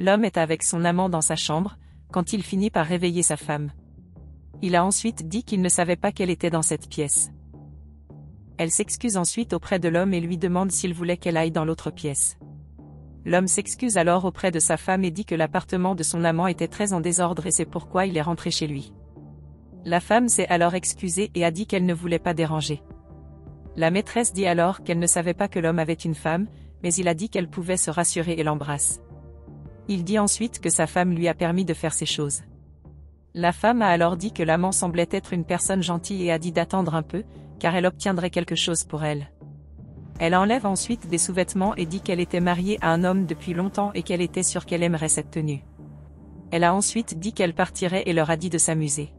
L'homme est avec son amant dans sa chambre, quand il finit par réveiller sa femme. Il a ensuite dit qu'il ne savait pas qu'elle était dans cette pièce. Elle s'excuse ensuite auprès de l'homme et lui demande s'il voulait qu'elle aille dans l'autre pièce. L'homme s'excuse alors auprès de sa femme et dit que l'appartement de son amant était très en désordre et c'est pourquoi il est rentré chez lui. La femme s'est alors excusée et a dit qu'elle ne voulait pas déranger. La maîtresse dit alors qu'elle ne savait pas que l'homme avait une femme, mais il a dit qu'elle pouvait se rassurer et l'embrasse. Il dit ensuite que sa femme lui a permis de faire ces choses. La femme a alors dit que l'amant semblait être une personne gentille et a dit d'attendre un peu, car elle obtiendrait quelque chose pour elle. Elle enlève ensuite des sous-vêtements et dit qu'elle était mariée à un homme depuis longtemps et qu'elle était sûre qu'elle aimerait cette tenue. Elle a ensuite dit qu'elle partirait et leur a dit de s'amuser.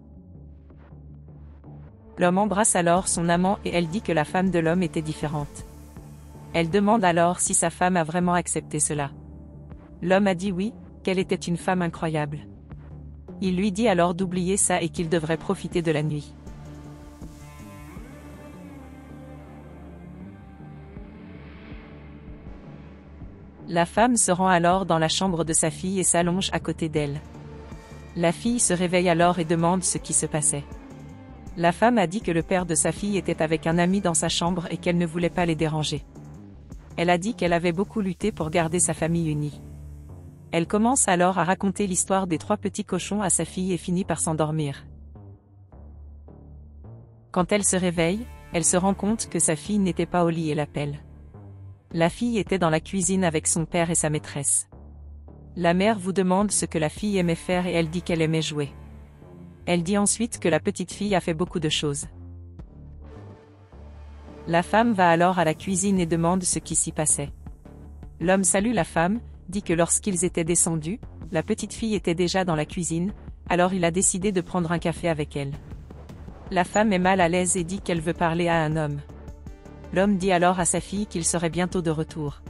L'homme embrasse alors son amant et elle dit que la femme de l'homme était différente. Elle demande alors si sa femme a vraiment accepté cela. L'homme a dit oui, qu'elle était une femme incroyable. Il lui dit alors d'oublier ça et qu'il devrait profiter de la nuit. La femme se rend alors dans la chambre de sa fille et s'allonge à côté d'elle. La fille se réveille alors et demande ce qui se passait. La femme a dit que le père de sa fille était avec un ami dans sa chambre et qu'elle ne voulait pas les déranger. Elle a dit qu'elle avait beaucoup lutté pour garder sa famille unie. Elle commence alors à raconter l'histoire des 3 petits cochons à sa fille et finit par s'endormir. Quand elle se réveille, elle se rend compte que sa fille n'était pas au lit et l'appelle. La fille était dans la cuisine avec son père et sa maîtresse. La mère vous demande ce que la fille aimait faire et elle dit qu'elle aimait jouer. Elle dit ensuite que la petite fille a fait beaucoup de choses. La femme va alors à la cuisine et demande ce qui s'y passait. L'homme salue la femme, dit que lorsqu'ils étaient descendus, la petite fille était déjà dans la cuisine, alors il a décidé de prendre un café avec elle. La femme est mal à l'aise et dit qu'elle veut parler à un homme. L'homme dit alors à sa fille qu'il serait bientôt de retour.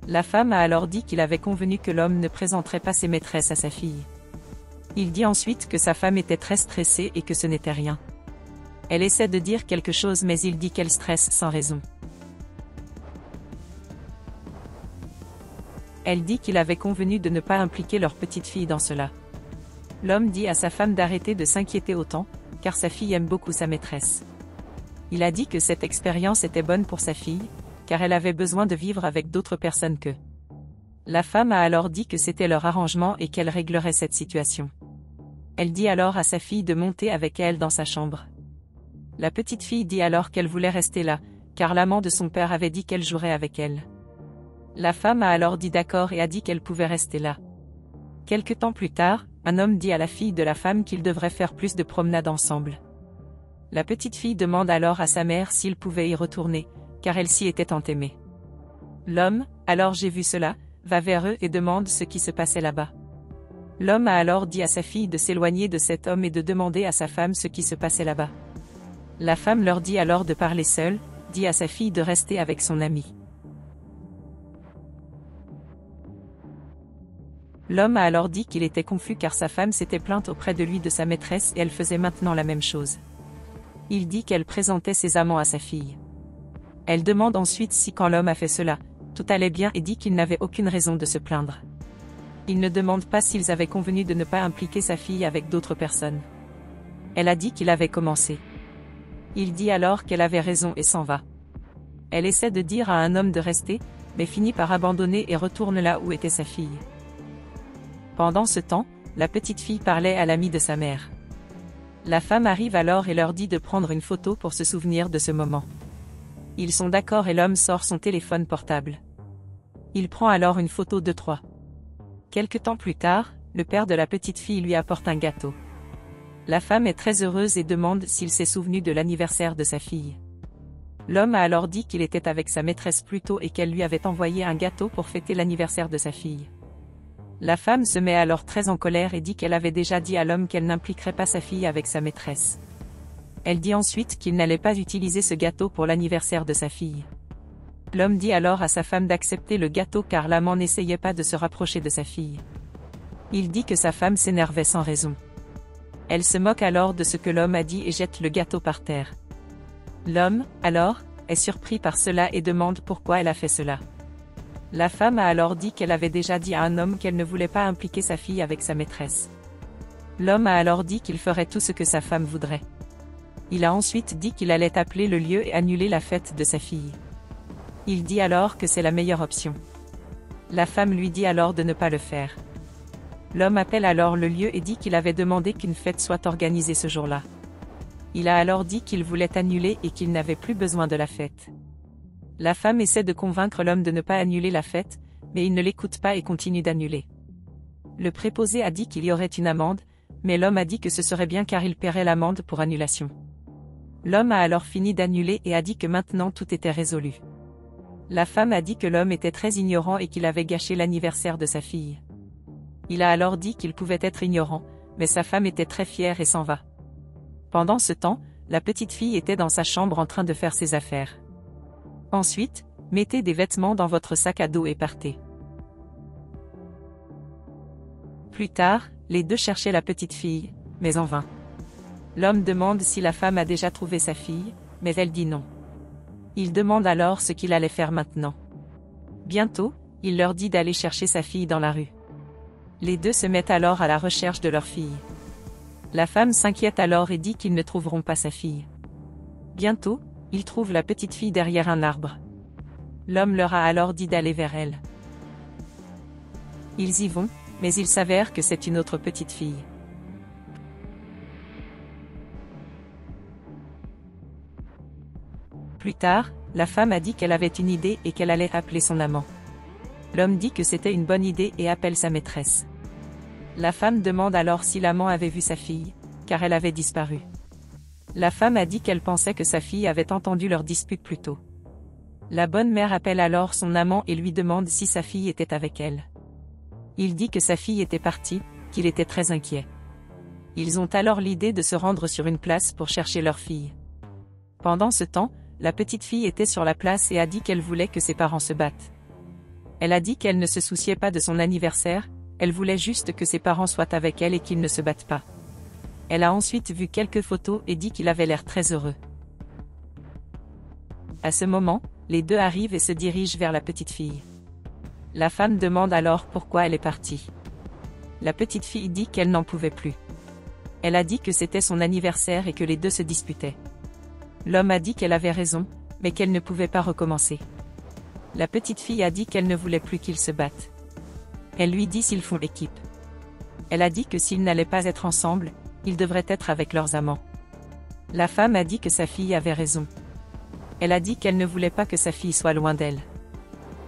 La femme a alors dit qu'il avait convenu que l'homme ne présenterait pas ses maîtresses à sa fille. Il dit ensuite que sa femme était très stressée et que ce n'était rien. Elle essaie de dire quelque chose mais il dit qu'elle stresse sans raison. Elle dit qu'il avait convenu de ne pas impliquer leur petite fille dans cela. L'homme dit à sa femme d'arrêter de s'inquiéter autant, car sa fille aime beaucoup sa maîtresse. Il a dit que cette expérience était bonne pour sa fille, car elle avait besoin de vivre avec d'autres personnes qu'eux. La femme a alors dit que c'était leur arrangement et qu'elle réglerait cette situation. Elle dit alors à sa fille de monter avec elle dans sa chambre. La petite fille dit alors qu'elle voulait rester là, car l'amant de son père avait dit qu'elle jouerait avec elle. La femme a alors dit d'accord et a dit qu'elle pouvait rester là. Quelque temps plus tard, un homme dit à la fille de la femme qu'ils devraient faire plus de promenades ensemble. La petite fille demande alors à sa mère s'il pouvait y retourner, car elle s'y était tant aimée. L'homme, alors j'ai vu cela, va vers eux et demande ce qui se passait là-bas. L'homme a alors dit à sa fille de s'éloigner de cet homme et de demander à sa femme ce qui se passait là-bas. La femme leur dit alors de parler seule, dit à sa fille de rester avec son ami. L'homme a alors dit qu'il était confus car sa femme s'était plainte auprès de lui de sa maîtresse et elle faisait maintenant la même chose. Il dit qu'elle présentait ses amants à sa fille. Elle demande ensuite si quand l'homme a fait cela, tout allait bien et dit qu'il n'avait aucune raison de se plaindre. Il ne demande pas s'ils avaient convenu de ne pas impliquer sa fille avec d'autres personnes. Elle a dit qu'il avait commencé. Il dit alors qu'elle avait raison et s'en va. Elle essaie de dire à un homme de rester, mais finit par abandonner et retourne là où était sa fille. Pendant ce temps, la petite fille parlait à l'ami de sa mère. La femme arrive alors et leur dit de prendre une photo pour se souvenir de ce moment. Ils sont d'accord et l'homme sort son téléphone portable. Il prend alors une photo de 3. Quelque temps plus tard, le père de la petite fille lui apporte un gâteau. La femme est très heureuse et demande s'il s'est souvenu de l'anniversaire de sa fille. L'homme a alors dit qu'il était avec sa maîtresse plus tôt et qu'elle lui avait envoyé un gâteau pour fêter l'anniversaire de sa fille. La femme se met alors très en colère et dit qu'elle avait déjà dit à l'homme qu'elle n'impliquerait pas sa fille avec sa maîtresse. Elle dit ensuite qu'il n'allait pas utiliser ce gâteau pour l'anniversaire de sa fille. L'homme dit alors à sa femme d'accepter le gâteau car l'amant n'essayait pas de se rapprocher de sa fille. Il dit que sa femme s'énervait sans raison. Elle se moque alors de ce que l'homme a dit et jette le gâteau par terre. L'homme, alors, est surpris par cela et demande pourquoi elle a fait cela. La femme a alors dit qu'elle avait déjà dit à un homme qu'elle ne voulait pas impliquer sa fille avec sa maîtresse. L'homme a alors dit qu'il ferait tout ce que sa femme voudrait. Il a ensuite dit qu'il allait appeler le lieu et annuler la fête de sa fille. Il dit alors que c'est la meilleure option. La femme lui dit alors de ne pas le faire. L'homme appelle alors le lieu et dit qu'il avait demandé qu'une fête soit organisée ce jour-là. Il a alors dit qu'il voulait annuler et qu'il n'avait plus besoin de la fête. La femme essaie de convaincre l'homme de ne pas annuler la fête, mais il ne l'écoute pas et continue d'annuler. Le préposé a dit qu'il y aurait une amende, mais l'homme a dit que ce serait bien car il paierait l'amende pour annulation. L'homme a alors fini d'annuler et a dit que maintenant tout était résolu. La femme a dit que l'homme était très ignorant et qu'il avait gâché l'anniversaire de sa fille. Il a alors dit qu'il pouvait être ignorant, mais sa femme était très fière et s'en va. Pendant ce temps, la petite fille était dans sa chambre en train de faire ses affaires. Ensuite, mettez des vêtements dans votre sac à dos et partez. Plus tard, les deux cherchaient la petite fille, mais en vain. L'homme demande si la femme a déjà trouvé sa fille, mais elle dit non. Il demande alors ce qu'il allait faire maintenant. Bientôt, il leur dit d'aller chercher sa fille dans la rue. Les deux se mettent alors à la recherche de leur fille. La femme s'inquiète alors et dit qu'ils ne trouveront pas sa fille. Bientôt, ils trouvent la petite fille derrière un arbre. L'homme leur a alors dit d'aller vers elle. Ils y vont, mais il s'avère que c'est une autre petite fille. Plus tard, la femme a dit qu'elle avait une idée et qu'elle allait appeler son amant. L'homme dit que c'était une bonne idée et appelle sa maîtresse. La femme demande alors si l'amant avait vu sa fille, car elle avait disparu. La femme a dit qu'elle pensait que sa fille avait entendu leur dispute plus tôt. La bonne mère appelle alors son amant et lui demande si sa fille était avec elle. Il dit que sa fille était partie, qu'il était très inquiet. Ils ont alors l'idée de se rendre sur une place pour chercher leur fille. Pendant ce temps, la petite fille était sur la place et a dit qu'elle voulait que ses parents se battent. Elle a dit qu'elle ne se souciait pas de son anniversaire, elle voulait juste que ses parents soient avec elle et qu'ils ne se battent pas. Elle a ensuite vu quelques photos et dit qu'il avait l'air très heureux. À ce moment, les deux arrivent et se dirigent vers la petite fille. La femme demande alors pourquoi elle est partie. La petite fille dit qu'elle n'en pouvait plus. Elle a dit que c'était son anniversaire et que les deux se disputaient. L'homme a dit qu'elle avait raison, mais qu'elle ne pouvait pas recommencer. La petite fille a dit qu'elle ne voulait plus qu'ils se battent. Elle lui dit s'ils font équipe. Elle a dit que s'ils n'allaient pas être ensemble, ils devraient être avec leurs amants. La femme a dit que sa fille avait raison. Elle a dit qu'elle ne voulait pas que sa fille soit loin d'elle.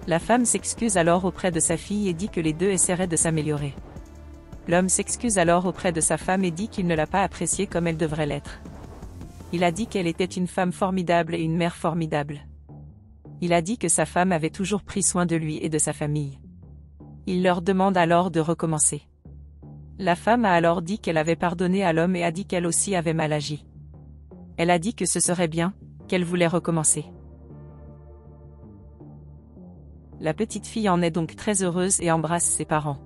La femme s'excuse alors auprès de sa fille et dit que les deux essaieraient de s'améliorer. L'homme s'excuse alors auprès de sa femme et dit qu'il ne l'a pas appréciée comme elle devrait l'être. Il a dit qu'elle était une femme formidable et une mère formidable. Il a dit que sa femme avait toujours pris soin de lui et de sa famille. Il leur demande alors de recommencer. La femme a alors dit qu'elle avait pardonné à l'homme et a dit qu'elle aussi avait mal agi. Elle a dit que ce serait bien, qu'elle voulait recommencer. La petite fille en est donc très heureuse et embrasse ses parents.